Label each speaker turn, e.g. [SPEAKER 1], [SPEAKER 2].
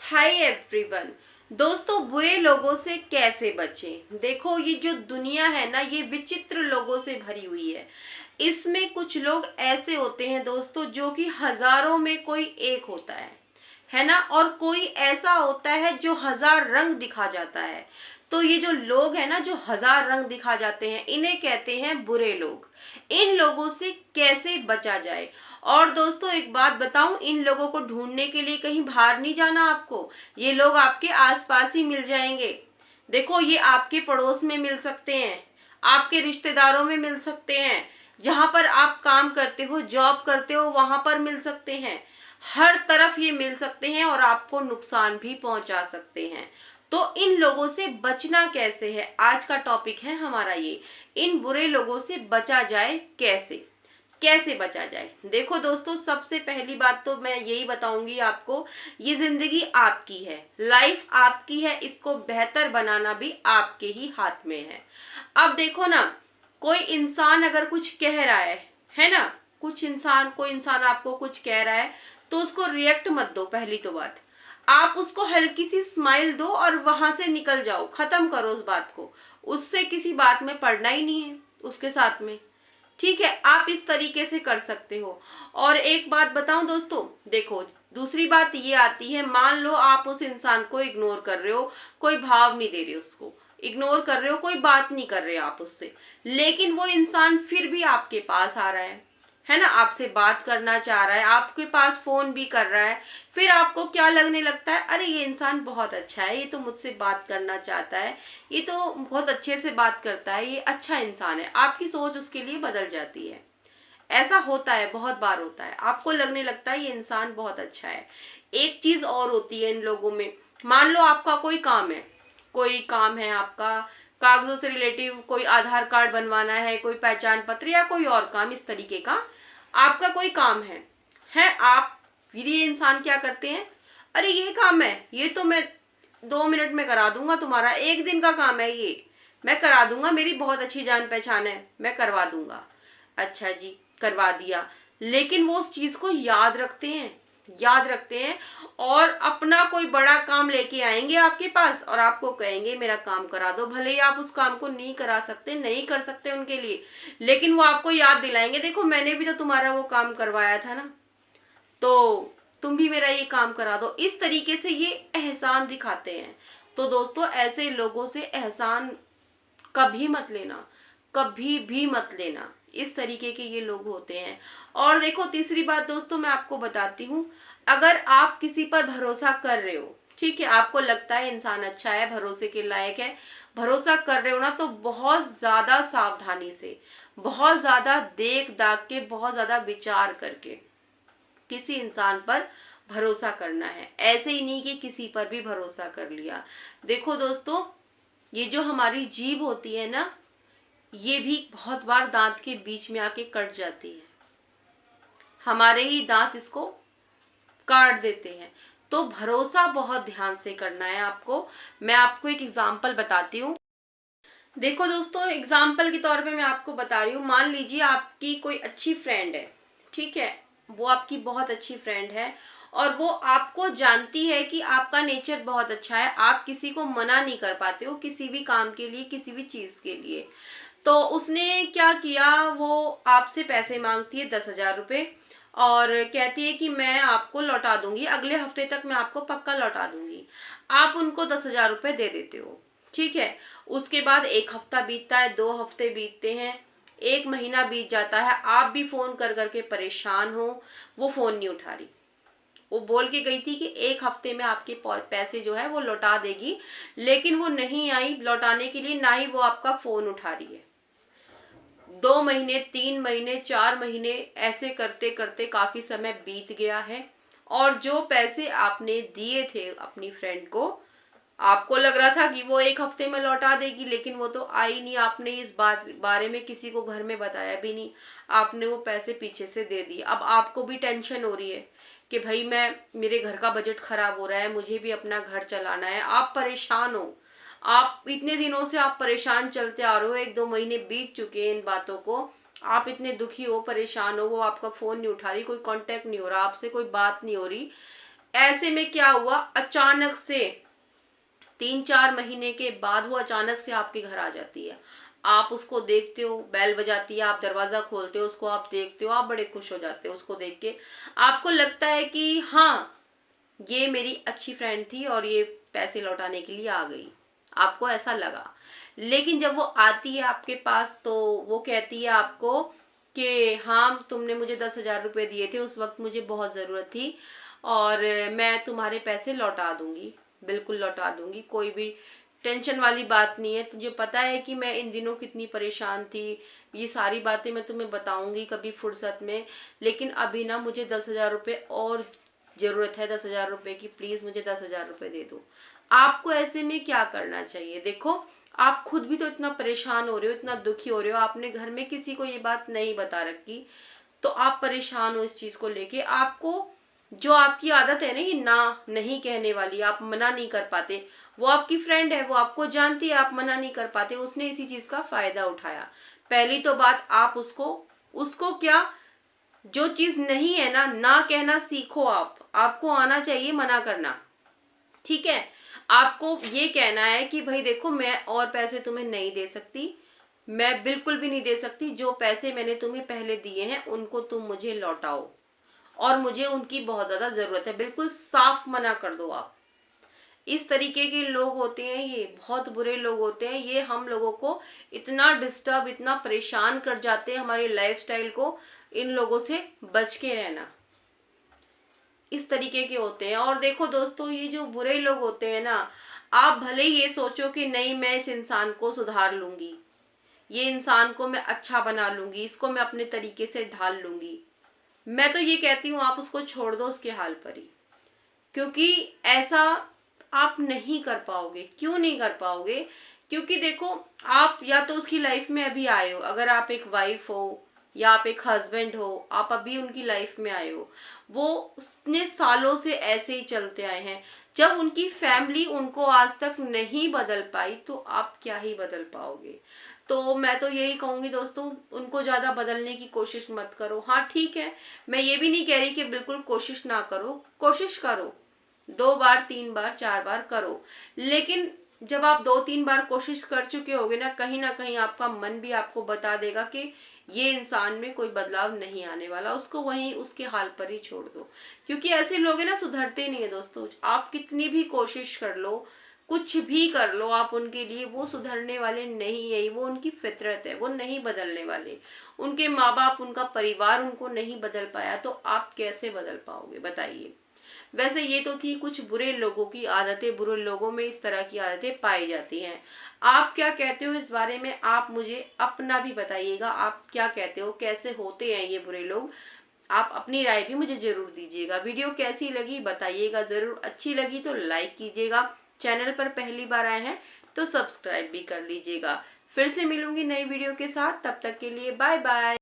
[SPEAKER 1] Hi everyone. दोस्तों, बुरे लोगों से कैसे बचें। देखो, ये जो दुनिया है ना, ये विचित्र लोगों से भरी हुई है। इसमें कुछ लोग ऐसे होते हैं दोस्तों, जो कि हजारों में कोई एक होता है ना। और कोई ऐसा होता है जो हजार रंग दिखा जाता है। तो ये जो लोग हैं ना, जो हजार रंग दिखा जाते हैं, इन्हें कहते हैं बुरे लोग। इन लोगों से कैसे बचा जाए। और दोस्तों, एक बात बताऊं, इन लोगों को ढूंढने के लिए कहीं बाहर नहीं जाना आपको। ये लोग आपके आसपास ही मिल जाएंगे। देखो, ये आपके पड़ोस में मिल सकते हैं, आपके रिश्तेदारों में मिल सकते हैं, जहां पर आप काम करते हो, जॉब करते हो, वहां पर मिल सकते हैं। हर तरफ ये मिल सकते हैं और आपको नुकसान भी पहुंचा सकते हैं। तो इन लोगों से बचना कैसे है, आज का टॉपिक है हमारा ये। इन बुरे लोगों से बचा जाए कैसे, कैसे बचा जाए। देखो दोस्तों, सबसे पहली बात तो मैं यही बताऊंगी आपको, ये जिंदगी आपकी है, लाइफ आपकी है, इसको बेहतर बनाना भी आपके ही हाथ में है। अब देखो ना, कोई इंसान अगर कुछ कह रहा है ना, कोई इंसान आपको कुछ कह रहा है, तो उसको रिएक्ट मत दो। पहली तो बात, आप उसको हल्की सी स्माइल दो और वहां से निकल जाओ, खत्म करो उस बात को। उससे किसी बात में पड़ना ही नहीं है उसके साथ में। ठीक है, आप इस तरीके से कर सकते हो। और एक बात बताऊं दोस्तों, देखो, दूसरी बात ये आती है, मान लो आप उस इंसान को इग्नोर कर रहे हो, कोई भाव नहीं दे रहे हो, उसको इग्नोर कर रहे हो, कोई बात नहीं कर रहे आप उससे, लेकिन वो इंसान फिर भी आपके पास आ रहा है ना, आपसे बात करना चाह रहा है, आपके पास फोन भी कर रहा है। फिर आपको क्या लगने लगता है, अरे ये इंसान बहुत अच्छा है, ये तो मुझसे बात करना चाहता है, ये तो बहुत अच्छे से बात करता है, ये अच्छा इंसान है। आपकी सोच उसके लिए बदल जाती है। ऐसा होता है, बहुत बार होता है, आपको लगने लगता है ये इंसान बहुत अच्छा है। एक चीज और होती है इन लोगों में, मान लो आपका कोई काम है आपका, कागजों से रिलेटिव, कोई आधार कार्ड बनवाना है, कोई पहचान पत्र या कोई और काम इस तरीके का, आपका कोई काम है आप, फिर ये इंसान क्या करते हैं, अरे ये काम है, ये तो मैं 2 मिनट में करा दूंगा, तुम्हारा एक दिन का काम है, ये मैं करा दूंगा, मेरी बहुत अच्छी जान पहचान है, मैं करवा दूंगा। अच्छा जी, करवा दिया। लेकिन वो उस चीज को याद रखते हैं और अपना कोई बड़ा काम लेके आएंगे आपके पास और आपको कहेंगे मेरा काम करा दो। भले ही आप उस काम को नहीं करा सकते, नहीं कर सकते उनके लिए, लेकिन वो आपको याद दिलाएंगे, देखो मैंने भी तो तुम्हारा वो काम करवाया था ना, तो तुम भी मेरा ये काम करा दो। इस तरीके से ये एहसान दिखाते हैं। तो दोस्तों, ऐसे लोगों से एहसान कभी मत लेना, कभी भी मत लेना। इस तरीके के ये लोग होते हैं। और देखो, तीसरी बात दोस्तों मैं आपको बताती हूँ, अगर आप किसी पर भरोसा कर रहे हो, ठीक है, आपको लगता है इंसान अच्छा है, भरोसे के लायक है, भरोसा कर रहे हो ना, तो बहुत ज्यादा सावधानी से, बहुत ज्यादा देख दाख के, बहुत ज्यादा विचार करके किसी इंसान पर भरोसा करना है। ऐसे ही नहीं कि किसी पर भी भरोसा कर लिया। देखो दोस्तों, ये जो हमारी जीभ होती है ना, ये भी बहुत बार दांत के बीच में आके कट जाती है, हमारे ही दांत इसको काट देते हैं। तो भरोसा बहुत ध्यान से करना है आपको। मैं आपको एक एग्जांपल बताती हूँ। देखो दोस्तों, एग्जाम्पल के तौर पे मैं आपको बता रही हूँ, मान लीजिए आपकी कोई अच्छी फ्रेंड है, ठीक है, वो आपकी बहुत अच्छी फ्रेंड है और वो आपको जानती है कि आपका नेचर बहुत अच्छा है, आप किसी को मना नहीं कर पाते हो किसी भी काम के लिए, किसी भी चीज के लिए। तो उसने क्या किया, वो आपसे पैसे मांगती है 10,000 रुपये और कहती है कि मैं आपको लौटा दूंगी, अगले हफ्ते तक मैं आपको पक्का लौटा दूंगी। आप उनको 10,000 रुपये दे देते हो, ठीक है। उसके बाद एक हफ्ता बीतता है, 2 हफ्ते बीतते हैं, एक महीना बीत जाता है, आप भी फोन कर करके परेशान हो, वो फोन नहीं उठा रही। वो बोल के गई थी कि एक हफ्ते में आपके पैसे जो है वो लौटा देगी, लेकिन वो नहीं आई लौटाने के लिए, ना ही वो आपका फोन उठा रही है। 2 महीने, 3 महीने, 4 महीने, ऐसे करते करते काफी समय बीत गया है और जो पैसे आपने दिए थे अपनी फ्रेंड को, आपको लग रहा था कि वो एक हफ्ते में लौटा देगी, लेकिन वो तो आई नहीं। आपने इस बात बारे में किसी को घर में बताया भी नहीं, आपने वो पैसे पीछे से दे दिए। अब आपको भी टेंशन हो रही है कि भाई मेरे घर का बजट खराब हो रहा है, मुझे भी अपना घर चलाना है, आप परेशान हो। आप इतने दिनों से आप परेशान चलते आ रहे हो, 1-2 महीने बीत चुके हैं इन बातों को, आप इतने दुखी हो, परेशान हो, वो आपका फोन नहीं उठा रही, कोई कांटेक्ट नहीं हो रहा आपसे, कोई बात नहीं हो रही। ऐसे में क्या हुआ, अचानक से 3-4 महीने के बाद वो अचानक से आपके घर आ जाती है। आप उसको देखते हो, बेल बजाती है, आप दरवाजा खोलते हो, उसको आप देखते हो, आप बड़े खुश हो जाते हो उसको देख के। आपको लगता है कि हाँ, ये मेरी अच्छी फ्रेंड थी और ये पैसे लौटाने के लिए आ गई, आपको ऐसा लगा। लेकिन जब वो आती है आपके पास तो वो कहती है आपको कि हाँ, तुमने मुझे 10,000 रुपये दिए थे, उस वक्त मुझे बहुत ज़रूरत थी और मैं तुम्हारे पैसे लौटा दूंगी, बिल्कुल लौटा दूंगी, कोई भी टेंशन वाली बात नहीं है। तुझे पता है कि मैं इन दिनों कितनी परेशान थी, ये सारी बातें मैं तुम्हें बताऊंगी कभी फुर्सत में, लेकिन अभी ना मुझे 10,000 रुपये और ज़रूरत है, 10,000 रुपये की, प्लीज़ मुझे 10,000 रुपये दे दो। आपको ऐसे में क्या करना चाहिए? देखो, आप खुद भी तो इतना परेशान हो रहे हो, इतना दुखी हो रहे हो, आपने घर में किसी को ये बात नहीं बता रखी, तो आप परेशान हो इस चीज़ को लेके। आपको जो आपकी आदत है ना, ये ना नहीं कहने वाली, आप मना नहीं कर पाते, वो आपकी फ्रेंड है, वो आपको जानती है, आप मना नहीं कर पाते, उसने इसी चीज़ का फ़ायदा उठाया। पहली तो बात, आप उसको उसको क्या, जो चीज़ नहीं है ना, ना कहना सीखो आप। आपको आना चाहिए मना करना, ठीक है? आपको ये कहना है कि भाई देखो, मैं और पैसे तुम्हें नहीं दे सकती, मैं बिल्कुल भी नहीं दे सकती, जो पैसे मैंने तुम्हें पहले दिए हैं उनको तुम मुझे लौटाओ और मुझे उनकी बहुत ज़्यादा ज़रूरत है। बिल्कुल साफ मना कर दो आप। इस तरीके के लोग होते हैं, ये बहुत बुरे लोग होते हैं, ये हम लोगों को इतना डिस्टर्ब, इतना परेशान कर जाते हैं, हमारी लाइफस्टाइल को। इन लोगों से बच के रहना, इस तरीके के होते हैं। और देखो दोस्तों, ये जो बुरे लोग होते हैं ना, आप भले ही ये सोचो कि नहीं, मैं इस इंसान को सुधार लूंगी, ये इंसान को मैं अच्छा बना लूंगी, इसको मैं अपने तरीके से ढाल लूंगी, मैं तो ये कहती हूँ आप उसको छोड़ दो उसके हाल पर ही। क्योंकि ऐसा आप नहीं कर पाओगे। क्यों नहीं कर पाओगे? क्योंकि देखो, आप या तो उसकी लाइफ में अभी आए हो, अगर आप एक वाइफ हो या आप एक हस्बैंड हो, आप अभी उनकी लाइफ में आए हो, वो उसने सालों से ऐसे ही चलते आए हैं। जब उनकी फैमिली उनको आज तक नहीं बदल पाई, तो आप क्या ही बदल पाओगे? तो मैं तो यही कहूंगी दोस्तों, उनको ज्यादा बदलने की कोशिश मत करो। हाँ ठीक है, मैं ये भी नहीं कह रही कि बिल्कुल कोशिश ना करो, कोशिश करो, 2 बार 3 बार 4 बार करो। लेकिन जब आप 2-3 बार कोशिश कर चुके होगे ना कहीं आपका मन भी आपको बता देगा कि ये इंसान में कोई बदलाव नहीं आने वाला, उसको वहीं उसके हाल पर ही छोड़ दो। क्योंकि ऐसे लोग हैं ना, सुधरते नहीं है दोस्तों। आप कितनी भी कोशिश कर लो, कुछ भी कर लो आप उनके लिए, वो सुधरने वाले नहीं है, वो उनकी फितरत है, वो नहीं बदलने वाले। उनके माँ बाप, उनका परिवार उनको नहीं बदल पाया, तो आप कैसे बदल पाओगे बताइए? वैसे ये तो थी कुछ बुरे लोगों की आदतें, बुरे लोगों में इस तरह की आदतें पाई जाती हैं। आप क्या कहते हो इस बारे में? आप मुझे अपना भी बताइएगा, आप क्या कहते हो, कैसे होते हैं ये बुरे लोग? आप अपनी राय भी मुझे जरूर दीजिएगा। वीडियो कैसी लगी बताइएगा जरूर, अच्छी लगी तो लाइक कीजिएगा, चैनल पर पहली बार आए हैं तो सब्सक्राइब भी कर लीजिएगा। फिर से मिलूंगी नई वीडियो के साथ, तब तक के लिए बाय बाय।